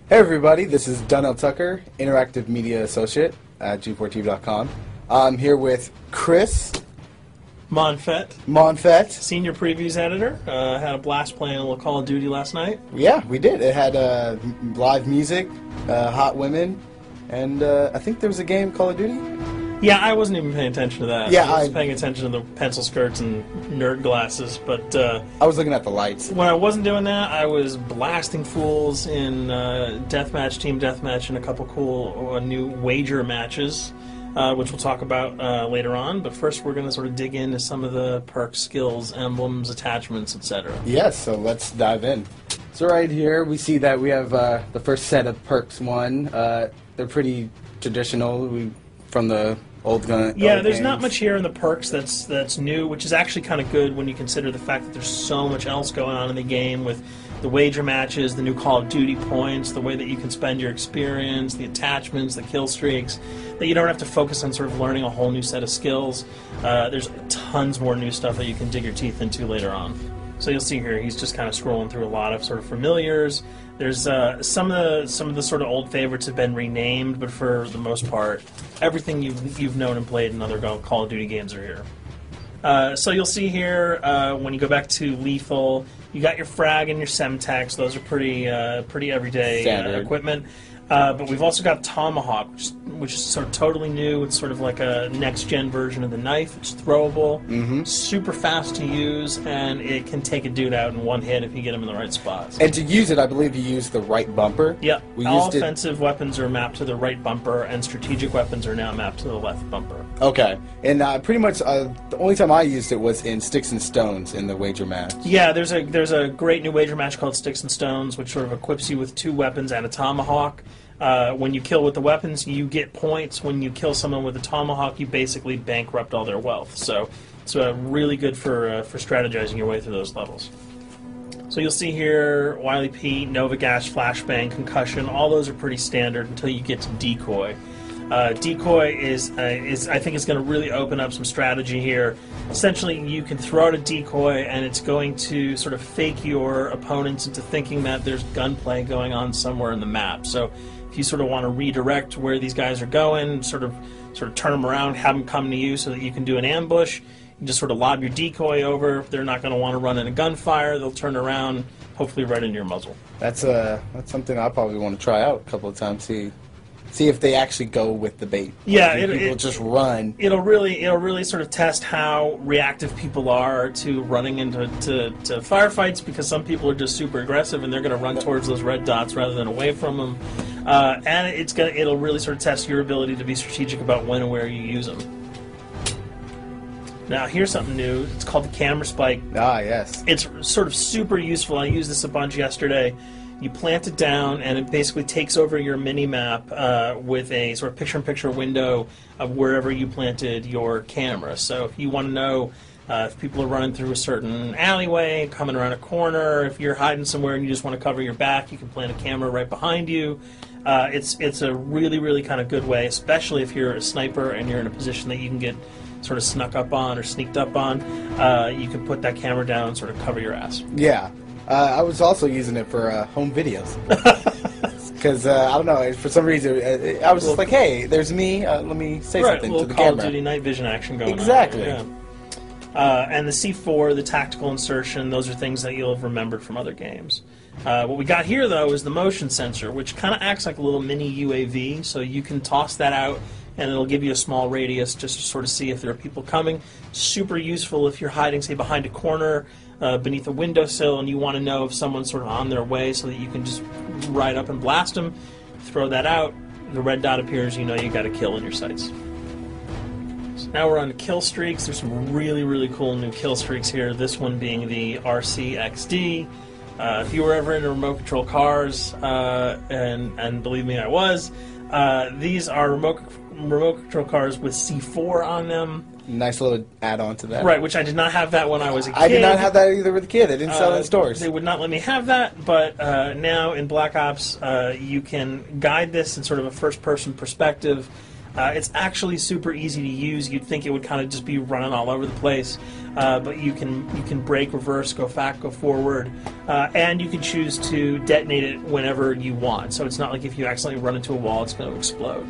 Hey everybody, this is Donnell Tucker, Interactive Media Associate at G4TV.com. I'm here with Chris Monfett, Senior Previews Editor. Had a blast playing a little Call of Duty last night. Yeah, we did. It had live music, hot women, and I think there was a game, Call of Duty? Yeah, I wasn't even paying attention to that. Yeah, I was paying attention to the pencil skirts and nerd glasses, but I was looking at the lights. When I wasn't doing that, I was blasting fools in deathmatch, team deathmatch, and a couple cool new wager matches, which we'll talk about later on. But first, we're going to sort of dig into some of the perks, skills, emblems, attachments, etc. Yes, so let's dive in. So right here, we see that we have the first set of perks one. They're pretty traditional. From the old gun. Yeah, there's not much here in the perks that's new, which is actually kind of good when you consider the fact that there's so much else going on in the game with the wager matches, the new Call of Duty points, the way that you can spend your experience, the attachments, the kill streaks, that you don't have to focus on sort of learning a whole new set of skills. There's tons more new stuff that you can dig your teeth into later on. So you'll see here, he's just kind of scrolling through a lot of sort of familiars. There's some of the sort of old favorites have been renamed, but for the most part, everything you've known and played in other Call of Duty games are here. So you'll see here when you go back to lethal, you got your frag and your semtex. Those are pretty everyday equipment. But we've also got Tomahawk, which is sort of totally new. It's sort of like a next-gen version of the knife. It's throwable, super fast to use, and it can take a dude out in one hit if you get him in the right spots. And to use it, I believe you use the right bumper. Yep. All offensive weapons are mapped to the right bumper, and strategic weapons are now mapped to the left bumper. Okay. And pretty much the only time I used it was in Sticks and Stones in the wager match. Yeah, there's a great new wager match called Sticks and Stones, which sort of equips you with 2 weapons and a tomahawk. When you kill with the weapons, you get points. When you kill someone with a tomahawk, you basically bankrupt all their wealth. So it's really good for strategizing your way through those levels. So you'll see here, Wily Pete, Nova Gas, Flashbang, Concussion. All those are pretty standard until you get to Decoy. Decoy is I think, is going to really open up some strategy here. Essentially, you can throw out a decoy, and it's going to sort of fake your opponents into thinking that there's gunplay going on somewhere in the map. So if you sort of want to redirect where these guys are going, sort of turn them around, have them come to you so that you can do an ambush, you just sort of lob your decoy over. If they're not going to want to run in a gunfire, they'll turn around, hopefully right into your muzzle. That's something I probably want to try out a couple of times. See if they actually go with the bait. Yeah, people just run. It'll really sort of test how reactive people are to running into firefights, because some people are just super aggressive and they're going to run towards those red dots rather than away from them. And it'll really sort of test your ability to be strategic about when and where you use them. Now here's something new. It's called the camera spike. Ah, yes. It's sort of super useful. I used this a bunch yesterday. You plant it down, and it basically takes over your mini-map with a sort of picture-in-picture window of wherever you planted your camera. So if you want to know if people are running through a certain alleyway, coming around a corner, if you're hiding somewhere and you just want to cover your back, you can plant a camera right behind you. It's a really kind of good way, especially if you're a sniper and you're in a position that you can get sort of snuck up on or sneaked up on. You can put that camera down and sort of cover your ass. Yeah. I was also using it for home videos. Because, I don't know, for some reason, I was just like, hey, there's me, let me say something to the camera. Call of Duty night vision action going on. Exactly. Yeah. And the C4, the tactical insertion, those are things that you'll have remembered from other games. What we got here, though, is the motion sensor, which kind of acts like a little mini UAV, so you can toss that out, and it'll give you a small radius just to sort of see if there are people coming. Super useful if you're hiding, say, behind a corner, beneath a windowsill, and you want to know if someone's sort of on their way so that you can just ride up and blast them. Throw that out, the red dot appears, you know you got a kill in your sights. So now we're on to kill streaks. There's some really cool new kill streaks here, this one being the RCXD. If you were ever into remote control cars, and believe me, I was, these are remote control cars with C4 on them. Nice little add-on to that. Right, which I did not have that when I was a kid. I did not have that either with a kid. They didn't sell it in stores. They would not let me have that, but now in Black Ops, you can guide this in sort of a first-person perspective. It's actually super easy to use. You'd think it would kind of just be running all over the place, but you can brake, reverse, go back, go forward, and you can choose to detonate it whenever you want. So it's not like if you accidentally run into a wall, it's going to explode.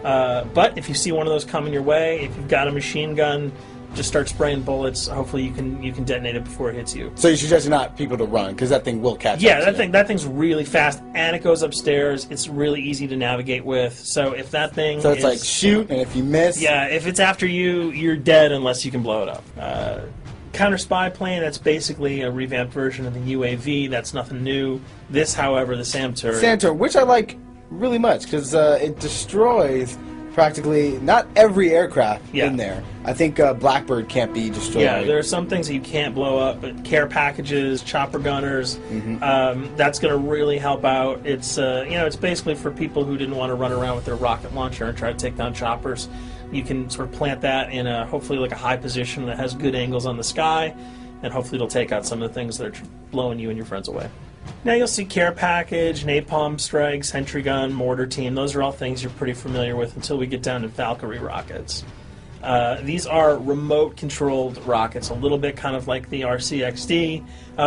But if you see one of those coming your way, if you've got a machine gun, just start spraying bullets. Hopefully you can detonate it before it hits you. So you suggest not people to run, because that thing will catch up. Yeah, that thing's really fast, and it goes upstairs. It's really easy to navigate with. So if that thing So it's like shoot, and if you miss... Yeah, if it's after you, you're dead unless you can blow it up. Counter spy plane, that's basically a revamped version of the UAV. That's nothing new. This, however, the SAM turret... SAM turret, which I like really much, because it destroys... practically not every aircraft in there. I think Blackbird can't be destroyed. Yeah, there are some things that you can't blow up, but care packages, chopper gunners, that's going to really help out. It's it's basically for people who didn't want to run around with their rocket launcher and try to take down choppers. You can sort of plant that in a hopefully like a high position that has good angles on the sky, and hopefully it'll take out some of the things that are blowing you and your friends away. Now you'll see care package, napalm strike, sentry gun, mortar team. Those are all things you're pretty familiar with until we get down to Valkyrie rockets. These are remote-controlled rockets, a little bit kind of like the RCXD.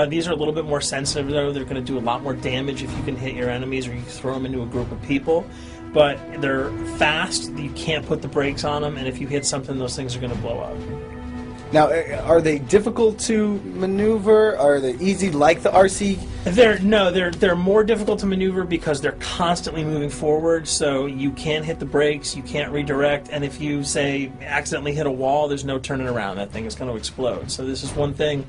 These are a little bit more sensitive, though. They're going to do a lot more damage if you can hit your enemies or you throw them into a group of people. But they're fast, you can't put the brakes on them, and if you hit something, those things are going to blow up. Now, are they difficult to maneuver? Are they easy like the RC? They're more difficult to maneuver because they're constantly moving forward, so you can't hit the brakes, you can't redirect, and if you, say, accidentally hit a wall, there's no turning around. That thing is going to explode. So this is one thing.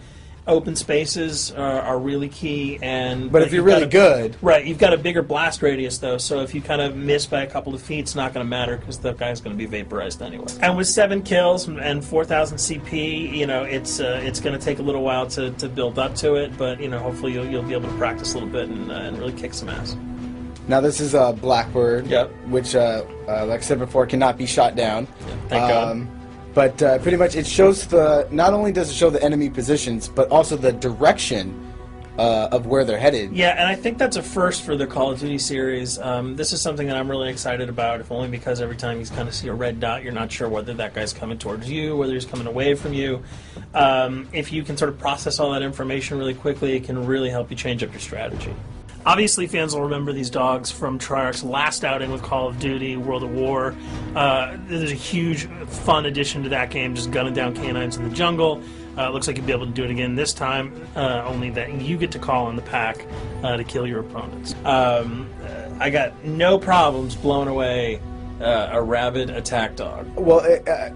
Open spaces are really key, but if you're really good, right? You've got a bigger blast radius though, so if you kind of miss by a couple of feet, it's not going to matter because the guy's going to be vaporized anyway. And with 7 kills and 4,000 CP, it's going to take a little while to build up to it, but hopefully you'll be able to practice a little bit and really kick some ass. Now this is a Blackbird, which, like I said before, cannot be shot down. Yeah, thank God. But pretty much it shows not only does it show the enemy positions, but also the direction of where they're headed. Yeah, and I think that's a first for the Call of Duty series. This is something that I'm really excited about, if only because every time you kind of see a red dot, you're not sure whether that guy's coming towards you, whether he's coming away from you. If you can sort of process all that information really quickly, it can really help you change up your strategy. Obviously, fans will remember these dogs from Treyarch's last outing with Call of Duty, World at War. There's a huge, fun addition to that game, just gunning down canines in the jungle. Looks like you'll be able to do it again this time, only that you get to call on the pack to kill your opponents. I got no problems blowing away a rabid attack dog. Well,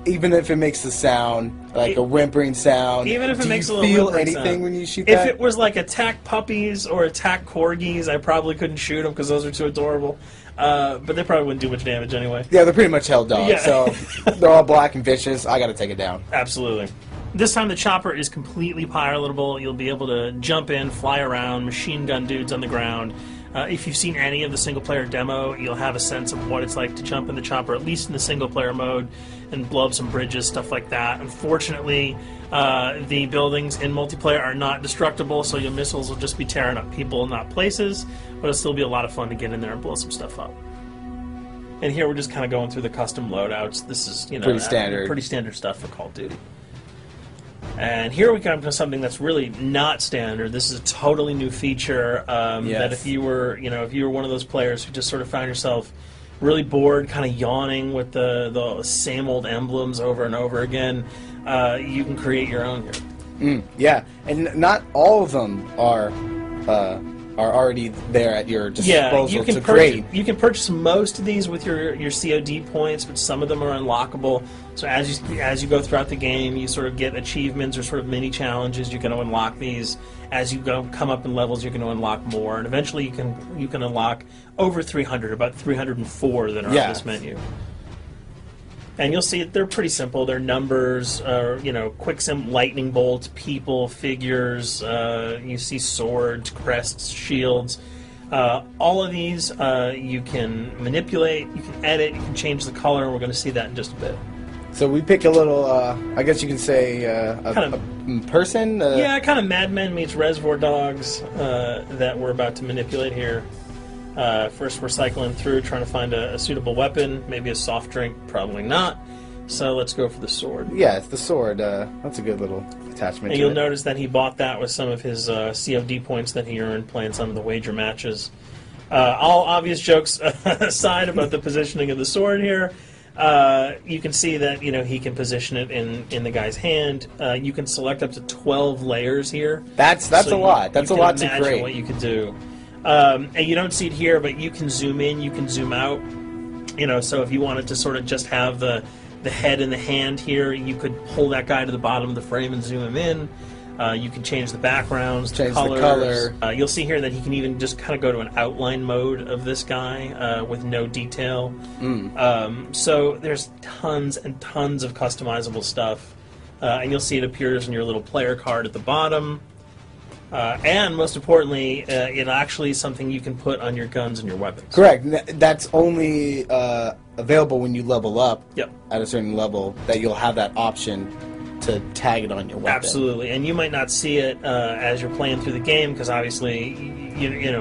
even if it makes the sound, like a whimpering sound, even if it makes a little feel whimpering anything sound. when you shoot If that? it was like attack puppies or attack corgis, I probably couldn't shoot them because those are too adorable. But they probably wouldn't do much damage anyway. Yeah, they're pretty much held dogs, Yeah. so they're all black and vicious. I gotta take it down. Absolutely. This time the chopper is completely pilotable. You'll be able to jump in, fly around, machine gun dudes on the ground. If you've seen any of the single-player demo, you'll have a sense of what it's like to jump in the chopper, at least in the single-player mode, and blow up some bridges, stuff like that. Unfortunately, the buildings in multiplayer are not destructible, so your missiles will just be tearing up people, not places, but it'll still be a lot of fun to get in there and blow some stuff up. And here we're just kind of going through the custom loadouts. This is, pretty standard. Pretty standard stuff for Call of Duty. And here we come to something that's really not standard. This is a totally new feature that if you were one of those players who just sort of found yourself really bored, kind of yawning with the same old emblems over and over again, you can create your own here. Yeah, and not all of them are already there at your disposal to create. You can purchase most of these with your COD points, but some of them are unlockable. So as you go throughout the game, you sort of get achievements or sort of mini challenges. You're going to unlock these. As you come up in levels, you're going to unlock more, and eventually you can unlock over 300, about 304 that are on this menu. And you'll see they're pretty simple. They're numbers, quick lightning bolts, people, figures. You see swords, crests, shields. All of these you can manipulate, you can edit, you can change the color, and we're going to see that in just a bit. So we pick a little, I guess you can say, a person? Yeah, kind of Mad Men meets Reservoir Dogs that we're about to manipulate here. First, we're cycling through, trying to find a suitable weapon. Maybe a soft drink, probably not. So let's go for the sword. Yeah, it's the sword. That's a good little attachment. And you'll notice that he bought that with some of his COD points that he earned playing some of the wager matches. All obvious jokes aside about the positioning of the sword here, you can see that he can position it in the guy's hand. You can select up to 12 layers here. That's a lot. That's a lot to imagine create. what you could do. And you don't see it here, but you can zoom in, you can zoom out. So if you wanted to sort of just have the head and the hand here, you could pull that guy to the bottom of the frame and zoom him in. You can change the backgrounds, change colors. the color. You'll see here that he can even just kind of go to an outline mode of this guy with no detail. So there's tons and tons of customizable stuff. And you'll see it appears in your little player card at the bottom. And most importantly, it actually is something you can put on your guns and your weapons. Correct. That's only available when you level up at a certain level, that you'll have that option to tag it on your weapon. Absolutely. And you might not see it as you're playing through the game, because obviously,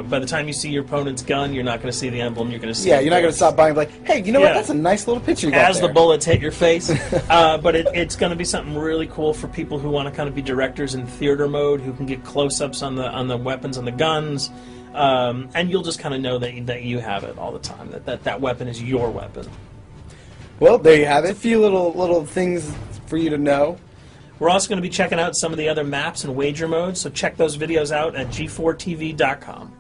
by the time you see your opponent's gun, you're not going to see the emblem. You're going to see you're not going to stop buying, like, hey, you know what? That's a nice little picture you got as there. the bullets hit your face. But it's going to be something really cool for people who want to kind of be directors in theater mode, who can get close-ups on the weapons and the guns. And you'll just kind of know that you have it all the time, that weapon is your weapon. Well, there you have it. A few little things for you to know. We're also going to be checking out some of the other maps and wager modes, so check those videos out at g4tv.com.